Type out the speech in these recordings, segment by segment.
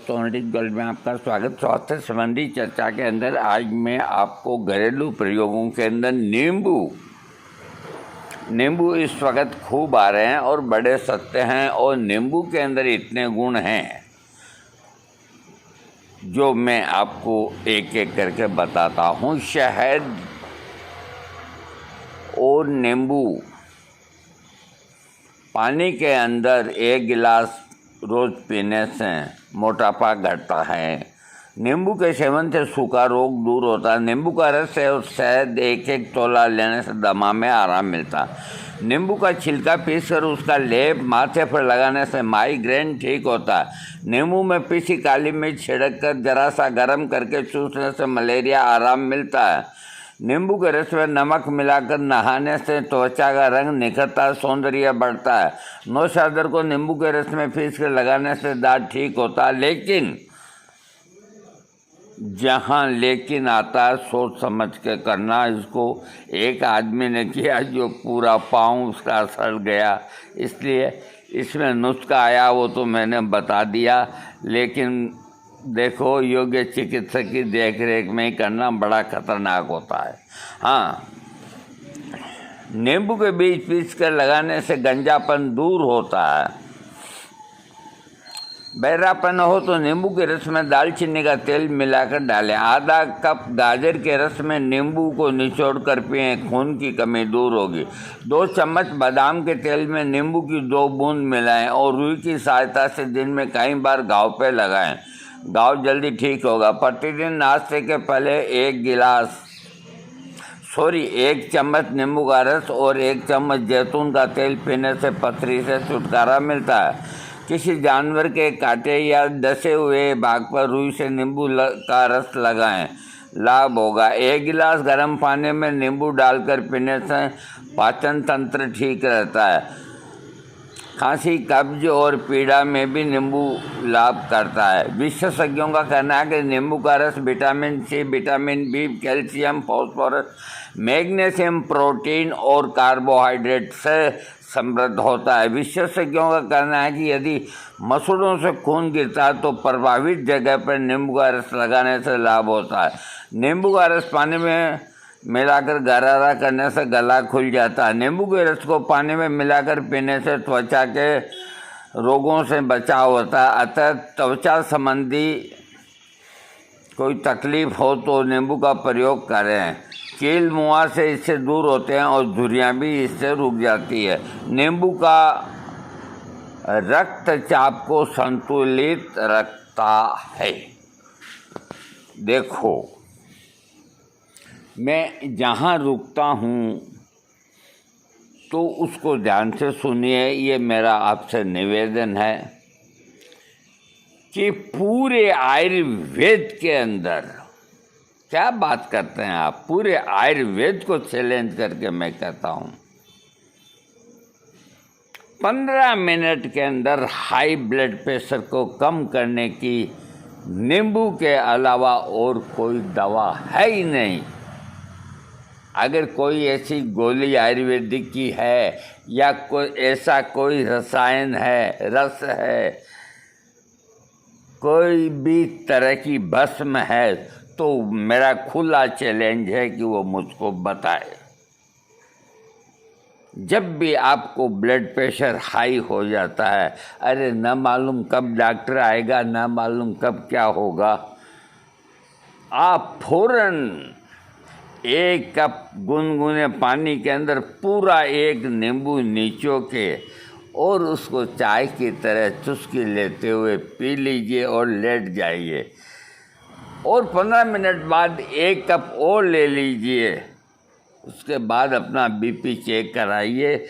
सोनेटिक world में आपका स्वागत। स्वास्थ्य संबंधी चर्चा के अंदर आज मैं आपको घरेलू प्रयोगों के अंदर नींबू इस वक्त खूब आ रहे हैं और बड़े सस्ते हैं, और नींबू के अंदर इतने गुण हैं जो मैं आपको एक एक करके बताता हूँ। शहद और नींबू पानी के अंदर 1 गिलास रोज़ पीने से मोटापा घटता है। नींबू के सेवन से सूखा रोग दूर होता है। नींबू का रस है और शहद 1-1 तोला लेने से दमा में आराम मिलता है। नींबू का छिलका पीसकर उसका लेप माथे पर लगाने से माइग्रेन ठीक होता है। नींबू में पीसी काली मिर्च छिड़क कर जरा सा गर्म करके चूसने से मलेरिया आराम मिलता है। नींबू के रस में नमक मिलाकर नहाने से त्वचा का रंग निखरता है, सौंदर्य बढ़ता है। नौशादर को नींबू के रस में पीस कर लगाने से दांत ठीक होता है। लेकिन जहाँ लेकिन आता है, सोच समझ के करना। इसको एक आदमी ने किया जो पूरा पाँव उसका सड़ गया, इसलिए इसमें नुस्खा आया वो तो मैंने बता दिया। लेकिन देखो, योग्य चिकित्सक की देखरेख में ही करना बड़ा खतरनाक होता है। हाँ, नींबू के बीज पीस कर लगाने से गंजापन दूर होता है। बहरापन हो तो नींबू के रस में दालचीनी का तेल मिलाकर डालें। आधा कप गाजर के रस में नींबू को निचोड़ कर पिएं, खून की कमी दूर होगी। 2 चम्मच बादाम के तेल में नींबू की 2 बूंद मिलाएं और रुई की सहायता से दिन में कई बार घाव पे लगाएं। घाव जल्दी ठीक होगा। प्रतिदिन नाश्ते के पहले 1 चम्मच नींबू का रस और 1 चम्मच जैतून का तेल पीने से पथरी से छुटकारा मिलता है। किसी जानवर के काटे या डसे हुए भाग पर रुई से नींबू का रस लगाएं, लाभ होगा। 1 गिलास गर्म पानी में नींबू डालकर पीने से पाचन तंत्र ठीक रहता है। खांसी, कब्ज और पीड़ा में भी नींबू लाभ करता है। विशेषज्ञों का कहना है कि नींबू का रस vitamin C, vitamin B, calcium, phosphorus, magnesium, protein और कार्बोहाइड्रेट से समृद्ध होता है। विशेषज्ञों का कहना है कि यदि मसूड़ों से खून गिरता है तो प्रभावित जगह पर नींबू का रस लगाने से लाभ होता है। नींबू का रस पानी में मिलाकर गरारा करने से गला खुल जाता है। नींबू के रस को पानी में मिलाकर पीने से त्वचा के रोगों से बचाव होता है। अतः त्वचा संबंधी कोई तकलीफ हो तो नींबू का प्रयोग करें। कील मुआ से इससे दूर होते हैं और झुर्रियाँ भी इससे रुक जाती है। नींबू का रक्तचाप को संतुलित रखता है। देखो, मैं जहाँ रुकता हूँ तो उसको ध्यान से सुनिए। ये मेरा आपसे निवेदन है कि पूरे आयुर्वेद के अंदर क्या बात करते हैं आप, पूरे आयुर्वेद को चैलेंज करके मैं कहता हूँ 15 मिनट के अंदर हाई ब्लड प्रेशर को कम करने की नींबू के अलावा और कोई दवा है ही नहीं। अगर कोई ऐसी गोली आयुर्वेदिक की है या कोई ऐसा कोई रसायन है, रस है, कोई भी तरह की भस्म है, तो मेरा खुला चैलेंज है कि वो मुझको बताए। जब भी आपको ब्लड प्रेशर हाई हो जाता है, अरे न मालूम कब डॉक्टर आएगा, न मालूम कब क्या होगा, आप फौरन 1 कप गुनगुने पानी के अंदर पूरा 1 नींबू निचो के और उसको चाय की तरह चुस्की लेते हुए पी लीजिए और लेट जाइए। और 15 मिनट बाद 1 कप और ले लीजिए। उसके बाद अपना बीपी चेक कराइए।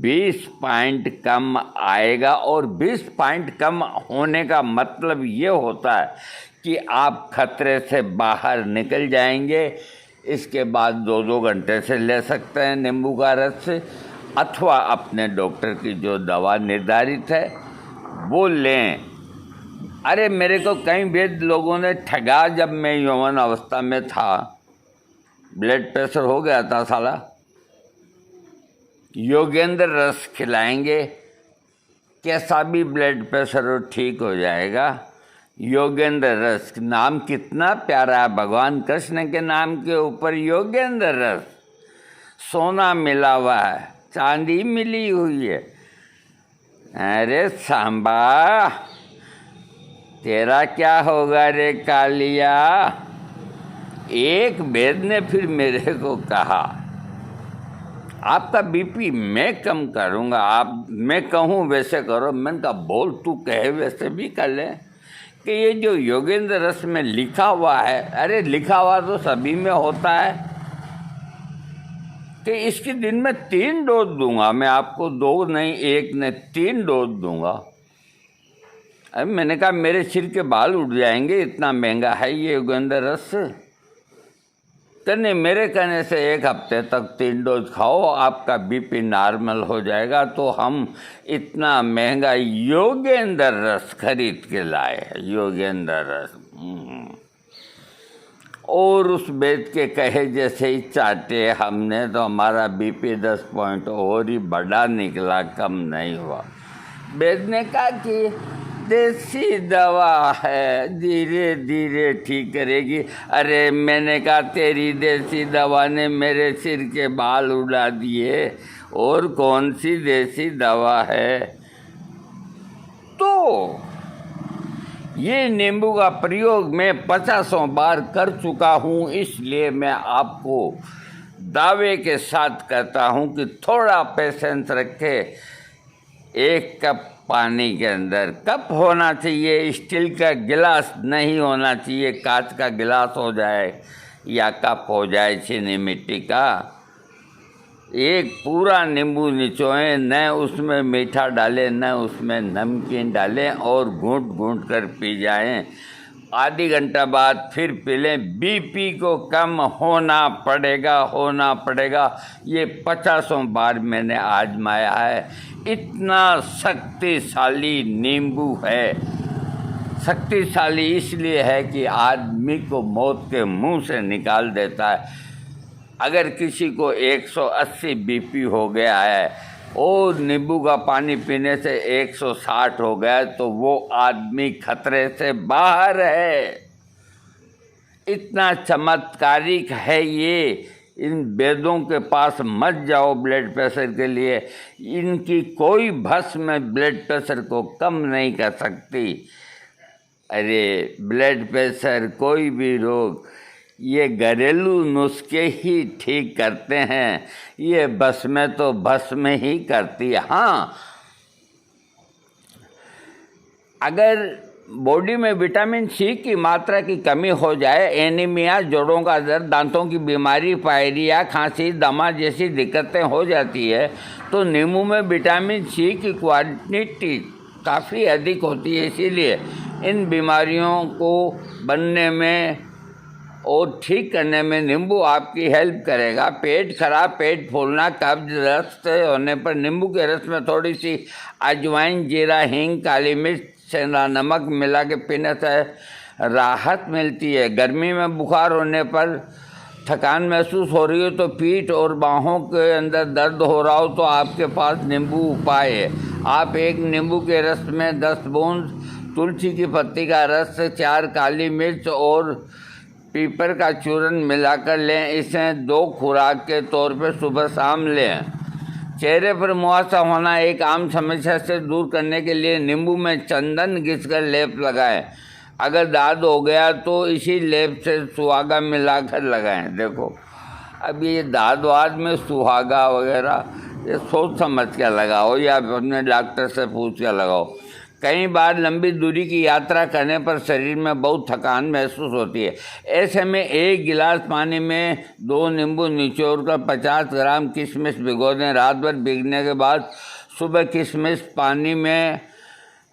20 पॉइंट कम आएगा, और 20 पॉइंट कम होने का मतलब ये होता है कि आप खतरे से बाहर निकल जाएंगे। इसके बाद 2-2 घंटे से ले सकते हैं नींबू का रस, अथवा अपने डॉक्टर की जो दवा निर्धारित है वो लें। अरे मेरे को कई वैद्य लोगों ने ठगा, जब मैं यौवन अवस्था में था, ब्लड प्रेशर हो गया था साला। योगेंद्र रस खिलाएंगे, कैसा भी ब्लड प्रेशर ठीक हो जाएगा। योगेंद्र रस नाम कितना प्यारा है, भगवान कृष्ण के नाम के ऊपर योगेंद्र रस। सोना मिला हुआ है, चांदी मिली हुई है। अरे सांबा, तेरा क्या होगा रे कालिया। एक वेद ने फिर मेरे को कहा, आपका बीपी मैं कम करूँगा, आप मैं कहूँ वैसे करो। मैंने कहा बोल, तू कहे वैसे भी कर ले। कि ये जो योगेंद्र रस में लिखा हुआ है, अरे लिखा हुआ तो सभी में होता है कि इसके दिन में 3 डोज दूंगा मैं आपको, 2 नहीं 1 नहीं 3 डोज दूंगा। अरे मैंने कहा मेरे सिर के बाल उड़ जाएंगे, इतना महंगा है ये योगेंद्र रस। नहीं, मेरे कहने से 1 हफ्ते तक 3 डोज खाओ, आपका बीपी नॉर्मल हो जाएगा। तो हम इतना महंगा योगेंद्र रस खरीद के लाए, योगेंद्र रस। और उस वेद के कहे जैसे ही चाटे हमने, तो हमारा बीपी 10 पॉइंट और ही बड़ा निकला, कम नहीं हुआ। वेद ने कहा कि देसी दवा है, धीरे धीरे ठीक करेगी। अरे मैंने कहा तेरी देसी दवा ने मेरे सिर के बाल उड़ा दिए, और कौन सी देसी दवा है। तो ये नींबू का प्रयोग मैं 50 बार कर चुका हूँ, इसलिए मैं आपको दावे के साथ कहता हूँ कि थोड़ा पेशेंस रखे। 1 कप पानी के अंदर, कप होना चाहिए, स्टील का गिलास नहीं होना चाहिए, कांच का गिलास हो जाए या कप हो जाए चीनी मिट्टी का। 1 पूरा नींबू निचोएं, न उसमें मीठा डालें न उसमें नमकीन डालें, और घूंट घूंट कर पी जाएं। आधी घंटा बाद फिर पी लें। बीपी को कम होना पड़ेगा। ये 50 बार मैंने आजमाया है। इतना शक्तिशाली नींबू है। शक्तिशाली इसलिए है कि आदमी को मौत के मुंह से निकाल देता है। अगर किसी को 180 बीपी हो गया है और नींबू का पानी पीने से 160 हो गया, तो वो आदमी खतरे से बाहर है। इतना चमत्कारिक है ये। इन वेदों के पास मत जाओ ब्लड प्रेशर के लिए, इनकी कोई भस्म ब्लड प्रेशर को कम नहीं कर सकती। अरे ब्लड प्रेशर, कोई भी रोग, ये घरेलू नुस्खे ही ठीक करते हैं। ये भस्म तो भस्म ही करती है। हाँ, अगर बॉडी में विटामिन सी की मात्रा की कमी हो जाए, एनीमिया, जोड़ों का दर्द, दांतों की बीमारी, पायरिया, खांसी, दमा जैसी दिक्कतें हो जाती है, तो नींबू में विटामिन सी की क्वांटिटी काफ़ी अधिक होती है। इसीलिए इन बीमारियों को बनने में और ठीक करने में नींबू आपकी हेल्प करेगा। पेट खराब, पेट फूलना, कब्ज, दस्त होने पर नींबू के रस में थोड़ी सी अजवाइन, जीरा, हींग, काली मिर्च, सेंधा नमक मिला के पीने से राहत मिलती है। गर्मी में बुखार होने पर, थकान महसूस हो रही हो, तो पीठ और बाहों के अंदर दर्द हो रहा हो, तो आपके पास नींबू उपाय है। आप 1 नींबू के रस में 10 बूंद तुलसी की पत्ती का रस, 4 काली मिर्च और पीपर का चूर्ण मिलाकर लें। इसे 2 खुराक के तौर पर सुबह शाम लें। चेहरे पर मुहासा होना एक आम समस्या से दूर करने के लिए नींबू में चंदन घिसकर लेप लगाएं। अगर दाद हो गया तो इसी लेप से सुहागा मिलाकर लगाएं। देखो, अब ये दाद वाद में सुहागा वगैरह ये सोच समझ के लगाओ या अपने डॉक्टर से पूछ के लगाओ। कई बार लंबी दूरी की यात्रा करने पर शरीर में बहुत थकान महसूस होती है। ऐसे में 1 गिलास पानी में 2 नींबू निचोड़कर 50 ग्राम किशमिश भिगो दें। रात भर भीगने के बाद सुबह किशमिश पानी में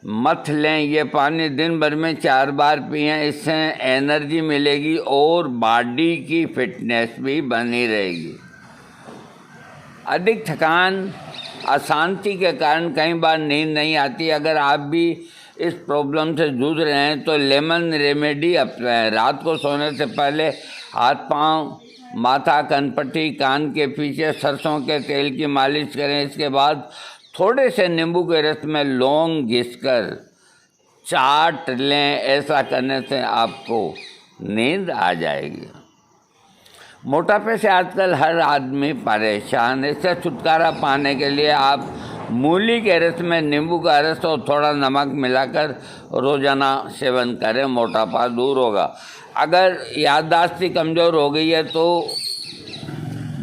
मथ लें। ये पानी दिन भर में 4 बार पिएं। इससे एनर्जी मिलेगी और बॉडी की फिटनेस भी बनी रहेगी। अधिक थकान, अशांति के कारण कई बार नींद नहीं आती। अगर आप भी इस प्रॉब्लम से जूझ रहे हैं तो लेमन रेमेडी अपनाएं। रात को सोने से पहले हाथ पांव, माथा, कनपट्टी, कान के पीछे सरसों के तेल की मालिश करें। इसके बाद थोड़े से नींबू के रस में लौंग घिसकर चाट लें। ऐसा करने से आपको नींद आ जाएगी। मोटापे से आजकल हर आदमी परेशान है। इससे छुटकारा पाने के लिए आप मूली के रस में नींबू का रस और थोड़ा नमक मिलाकर रोजाना सेवन करें, मोटापा दूर होगा। अगर याददाश्त कमज़ोर हो गई है तो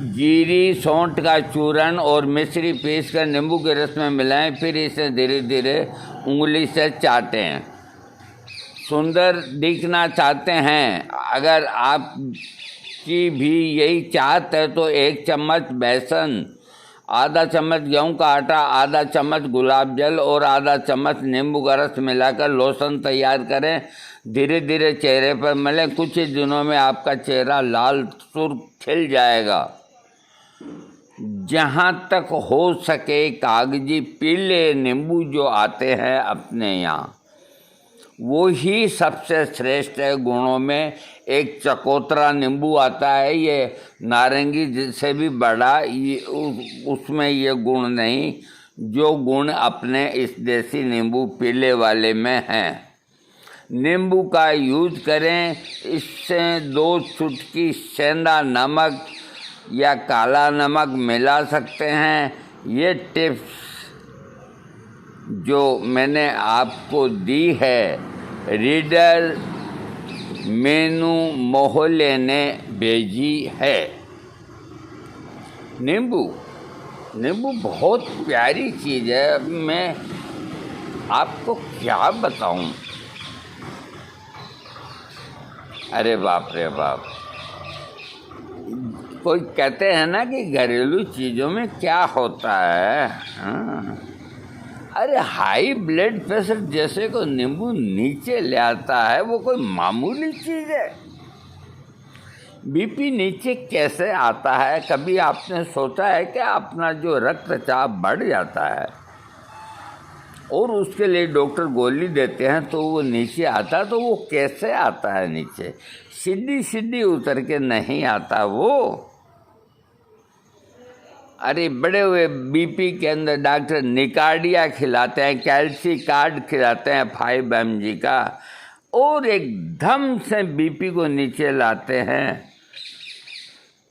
जीरी, सौंठ का चूर्ण और मिश्री पीस कर नींबू के रस में मिलाएं, फिर इसे धीरे धीरे उंगली से चाटें। सुंदर दिखना चाहते हैं, अगर आप की भी यही चाहत है तो 1 चम्मच बेसन, आधा चम्मच गेहूं का आटा, आधा चम्मच गुलाब जल और आधा चम्मच नींबू का रस मिलाकर लोशन तैयार करें। धीरे धीरे चेहरे पर मलें। कुछ ही दिनों में आपका चेहरा लाल सुर्ख खिल जाएगा। जहाँ तक हो सके कागजी पीले नींबू जो आते हैं अपने यहाँ, वो ही सबसे श्रेष्ठ है गुणों में। एक चकोतरा नींबू आता है, ये नारंगी से भी बड़ा, ये उसमें ये गुण नहीं जो गुण अपने इस देसी नींबू पीले वाले में हैं। नींबू का यूज करें। इससे 2 चुटकी सेंधा नमक या काला नमक मिला सकते हैं। ये टिप्स जो मैंने आपको दी है, रीडर मेनू मोहल्ले ने भेजी है। नींबू बहुत प्यारी चीज़ है। अब मैं आपको क्या बताऊं। अरे बाप रे बाप। कोई कहते हैं ना कि घरेलू चीज़ों में क्या होता है। हाँ, अरे हाई ब्लड प्रेशर जैसे को नींबू नीचे ले आता है, वो कोई मामूली चीज़ है। बीपी नीचे कैसे आता है? कभी आपने सोचा है कि अपना जो रक्तचाप बढ़ जाता है और उसके लिए डॉक्टर गोली देते हैं तो वो नीचे आता है, तो वो कैसे आता है नीचे? सीधी सीधी उतर के नहीं आता वो। अरे बड़े हुए बीपी के अंदर डॉक्टर निकार्डिया खिलाते हैं, कैल्सीकार्ड खिलाते हैं 5 mg का, और एकदम से बीपी को नीचे लाते हैं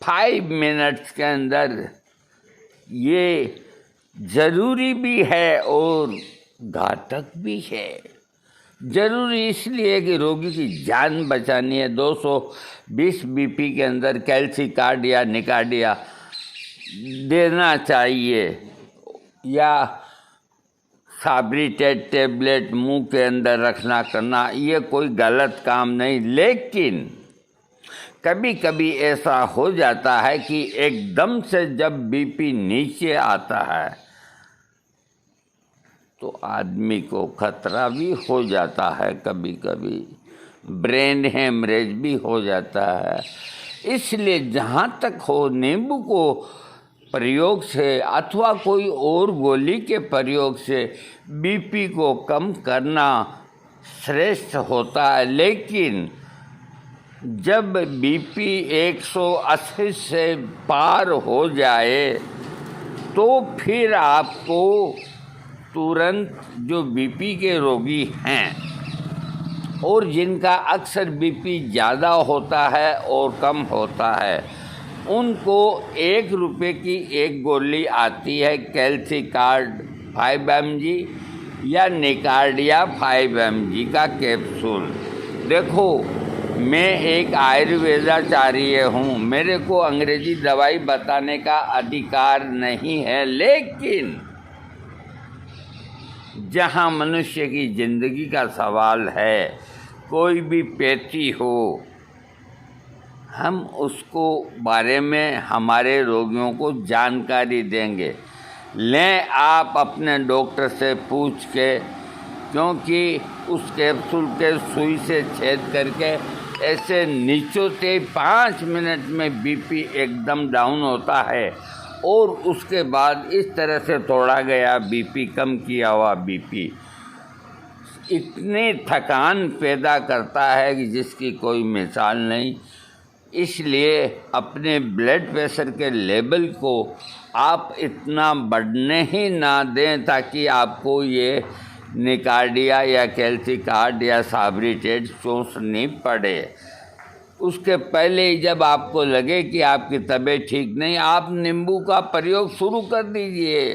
5 मिनट्स के अंदर। ये ज़रूरी भी है और घातक भी है। ज़रूरी इसलिए कि रोगी की जान बचानी है। 220 बीपी के अंदर कैल्सीकार्ड या निकार्डिया देना चाहिए, या साब्रिटेट टेबलेट मुंह के अंदर रखना करना, ये कोई गलत काम नहीं। लेकिन कभी कभी ऐसा हो जाता है कि एकदम से जब बीपी नीचे आता है तो आदमी को खतरा भी हो जाता है, कभी कभी ब्रेन हेमरेज भी हो जाता है। इसलिए जहाँ तक हो, नींबू को प्रयोग से अथवा कोई और गोली के प्रयोग से बीपी को कम करना श्रेष्ठ होता है। लेकिन जब बीपी 180 से पार हो जाए तो फिर आपको तुरंत, जो बीपी के रोगी हैं और जिनका अक्सर बीपी ज़्यादा होता है और कम होता है, उनको 1 रुपये की एक गोली आती है कैल्सीकार्ड 5 mg या निकार्डिया 5 mg का कैप्सूल। देखो, मैं एक आयुर्वेदाचार्य हूँ, मेरे को अंग्रेजी दवाई बताने का अधिकार नहीं है। लेकिन जहाँ मनुष्य की ज़िंदगी का सवाल है, कोई भी पैथी हो, हम उसको बारे में हमारे रोगियों को जानकारी देंगे। लें आप अपने डॉक्टर से पूछ के, क्योंकि उस कैप्सूल के सुई से छेद करके ऐसे नीचोते 5 मिनट में बीपी एकदम डाउन होता है, और उसके बाद इस तरह से तोड़ा गया बीपी, कम किया हुआ बीपी इतनी थकान पैदा करता है कि जिसकी कोई मिसाल नहीं। इसलिए अपने ब्लड प्रेशर के लेवल को आप इतना बढ़ने ही ना दें ताकि आपको ये निकार्डिया या कैल्सिकार्ड या साब्रिटेट चूसनी पड़े। उसके पहले ही जब आपको लगे कि आपकी तबीयत ठीक नहीं, आप नींबू का प्रयोग शुरू कर दीजिए।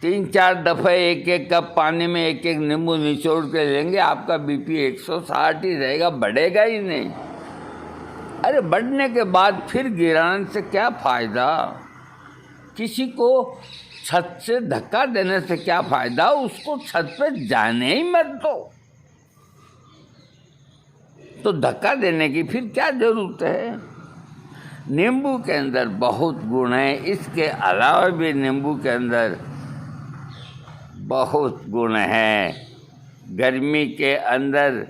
3-4 दफ़े एक एक कप पानी में एक एक नींबू निचोड़ के लेंगे, आपका बीपी 160 ही रहेगा, बढ़ेगा ही नहीं। अरे बढ़ने के बाद फिर गिराने से क्या फ़ायदा? किसी को छत से धक्का देने से क्या फ़ायदा? उसको छत पे जाने ही मत दो। तो धक्का देने की फिर क्या ज़रूरत है? नींबू के अंदर बहुत गुण है। इसके अलावा भी नींबू के अंदर बहुत गुण हैं। गर्मी के अंदर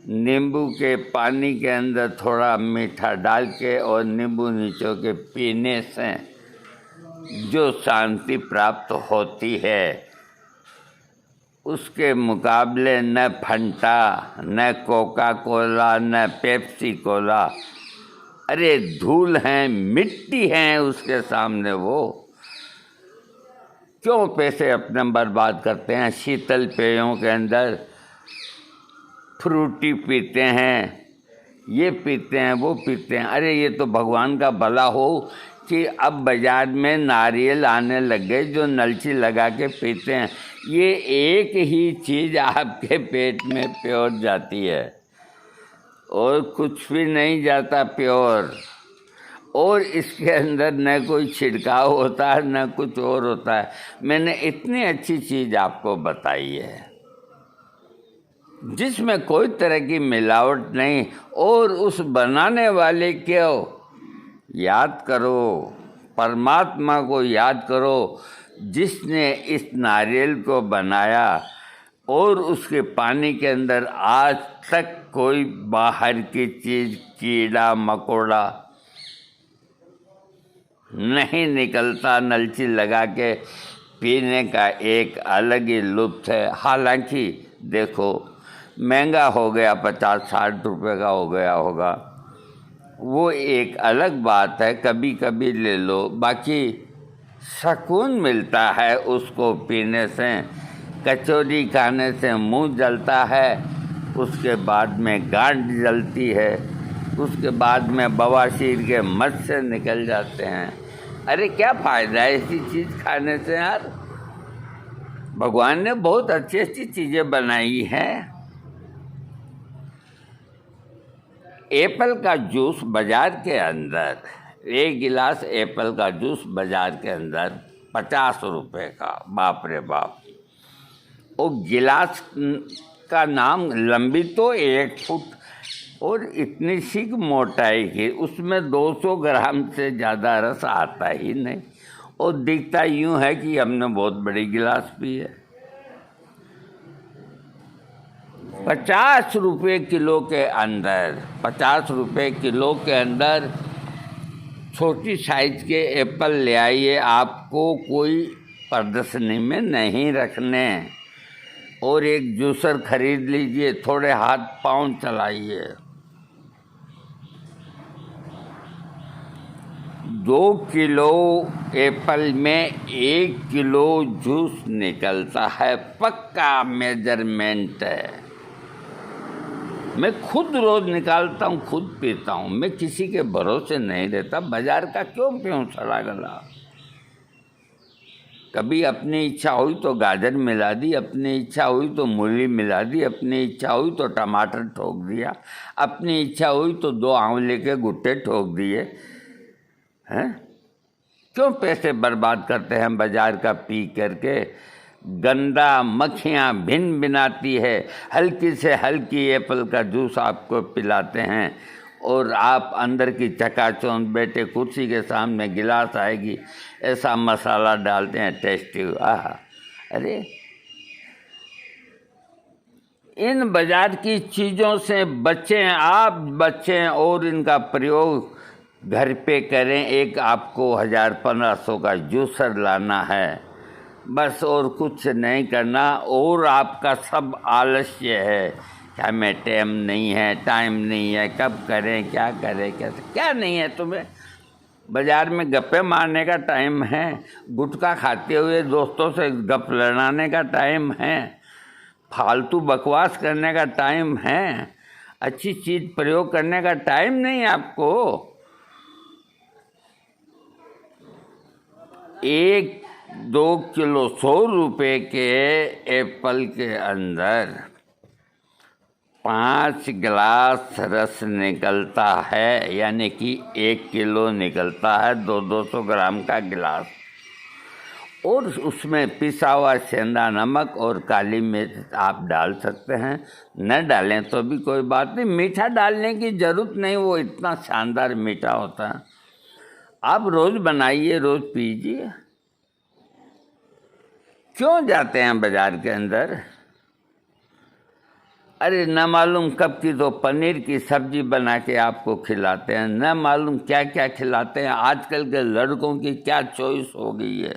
नींबू के पानी के अंदर थोड़ा मीठा डाल के और नींबू निचो के पीने से जो शांति प्राप्त होती है, उसके मुकाबले न फंटा, न कोका कोला, न पेप्सी कोला, अरे धूल हैं, मिट्टी हैं उसके सामने। वो क्यों पैसे अपने बर्बाद करते हैं? शीतल पेयों के अंदर फ्रूटी पीते हैं, ये पीते हैं, वो पीते हैं। अरे ये तो भगवान का भला हो कि अब बाज़ार में नारियल आने लग गए जो नलची लगा के पीते हैं। ये एक ही चीज़ आपके पेट में प्योर जाती है और कुछ भी नहीं जाता प्योर। और इसके अंदर न कोई छिड़काव होता है न कुछ और होता है। मैंने इतनी अच्छी चीज़ आपको बताई है जिसमें कोई तरह की मिलावट नहीं। और उस बनाने वाले को याद करो, परमात्मा को याद करो जिसने इस नारियल को बनाया। और उसके पानी के अंदर आज तक कोई बाहर की चीज़, कीड़ा मकोड़ा नहीं निकलता। नलची लगा के पीने का एक अलग ही लुत्फ़ है। हालांकि देखो महंगा हो गया, 50-60 रुपए का हो गया होगा, वो एक अलग बात है, कभी कभी ले लो। बाकी सुकून मिलता है उसको पीने से। कचौरी खाने से मुंह जलता है, उसके बाद में गांठ जलती है, उसके बाद में बवासीर के मत से निकल जाते हैं। अरे क्या फ़ायदा है ऐसी चीज़ खाने से यार? भगवान ने बहुत अच्छी अच्छी चीज़ें बनाई हैं। एप्पल का जूस बाज़ार के अंदर, 1 गिलास एप्पल का जूस बाज़ार के अंदर 50 रुपये का। बाप रे बाप! वो गिलास का नाम लंबी तो 1 फुट और इतनी सी मोटाई की, उसमें 200 ग्राम से ज़्यादा रस आता ही नहीं। और दिखता यूँ है कि हमने बहुत बड़ी गिलास पी है। 50 रुपये किलो के अंदर, 50 रुपये किलो के अंदर छोटी साइज के एप्पल ले आइए। आपको कोई प्रदर्शनी में नहीं रखने। और एक जूसर खरीद लीजिए, थोड़े हाथ पाँव चलाइए। 2 किलो एप्पल में 1 किलो जूस निकलता है, पक्का मेजरमेंट है। मैं खुद रोज़ निकालता हूँ, खुद पीता हूँ। मैं किसी के भरोसे नहीं रहता। बाज़ार का क्यों पीऊँ सड़ा गला? कभी अपनी इच्छा हुई तो गाजर मिला दी, अपनी इच्छा हुई तो मूली मिला दी, अपनी इच्छा हुई तो टमाटर ठोक दिया, अपनी इच्छा हुई तो 2 आंवले के गुट्टे ठोक दिए हैं। क्यों पैसे बर्बाद करते हैं बाज़ार का पी करके? गंदा, मक्खियाँ भिन भिनाती है। हल्की से हल्की एप्पल का जूस आपको पिलाते हैं और आप अंदर की चकाचौंध बेटे कुर्सी के सामने गिलास आएगी, ऐसा मसाला डालते हैं टेस्टी। आह! अरे इन बाज़ार की चीज़ों से बचें, आप बचें और इनका प्रयोग घर पे करें। एक आपको 1000-1500 का जूसर लाना है बस, और कुछ नहीं करना। और आपका सब आलस्य है कि हमें टाइम नहीं है, कब करें, क्या करें, कैसे, क्या नहीं है तुम्हें? बाजार में गप्पे मारने का टाइम है, गुटखा खाते हुए दोस्तों से गप लड़ाने का टाइम है, फालतू बकवास करने का टाइम है, अच्छी चीज़ प्रयोग करने का टाइम नहीं आपको। 1-2 किलो 100 रुपये के एप्पल के अंदर 5 गिलास रस निकलता है, यानी कि 1 किलो निकलता है 200 ग्राम का गिलास। और उसमें पिसा हुआ सेंधा नमक और काली मिर्च आप डाल सकते हैं, न डालें तो भी कोई बात नहीं, मीठा डालने की ज़रूरत नहीं, वो इतना शानदार मीठा होता है। आप रोज़ बनाइए, रोज़ पीजिए। क्यों जाते हैं बाज़ार के अंदर? अरे न मालूम कब की तो पनीर की सब्जी बना के आपको खिलाते हैं, न मालूम क्या क्या खिलाते हैं। आजकल के लड़कों की क्या चॉइस हो गई है,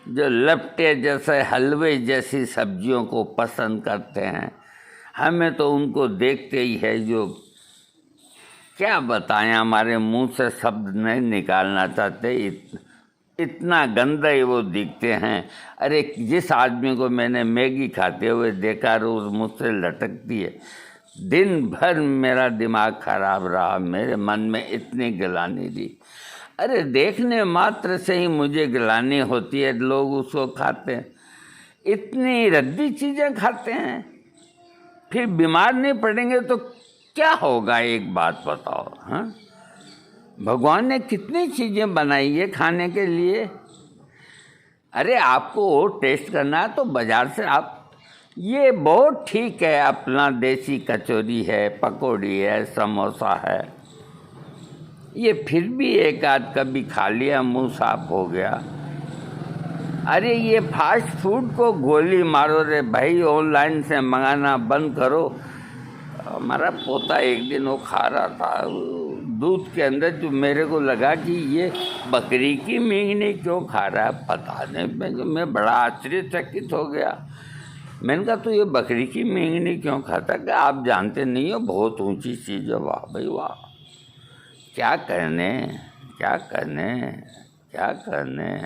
जो लपटे जैसे हलवे जैसी सब्जियों को पसंद करते हैं। हमें तो उनको देखते ही है, जो क्या बताएं, हमारे मुंह से शब्द नहीं निकालना चाहते, इतना गंदे वो दिखते हैं। अरे जिस आदमी को मैंने मैगी खाते हुए देखा, रोज़ मुझसे लटकती है, दिन भर मेरा दिमाग खराब रहा, मेरे मन में इतनी गिलानी थी। अरे देखने मात्र से ही मुझे गिलानी होती है, लोग उसको खाते हैं, इतनी रद्दी चीज़ें खाते हैं, फिर बीमार नहीं पड़ेंगे तो क्या होगा? एक बात बताओ। हाँ, भगवान ने कितनी चीज़ें बनाई है खाने के लिए। अरे आपको और टेस्ट करना है तो बाज़ार से आप, ये बहुत ठीक है, अपना देसी कचौरी है, पकौड़ी है, समोसा है, ये फिर भी एक आध कभी खा लिया, मुंह साफ हो गया। अरे ये फास्ट फूड को गोली मारो रे भाई, ऑनलाइन से मंगाना बंद करो। हमारा पोता एक दिन वो खा रहा था दूध के अंदर, जो मेरे को लगा कि ये बकरी की मींगनी क्यों खा रहा है, पता नहीं, मैं बड़ा आश्चर्यचकित हो गया। मैंने कहा तो ये बकरी की मींगनी क्यों खाता? कि आप जानते नहीं हो, बहुत ऊंची चीज़ है। वाह भाई वाह, क्या करने, क्या करने, क्या करने।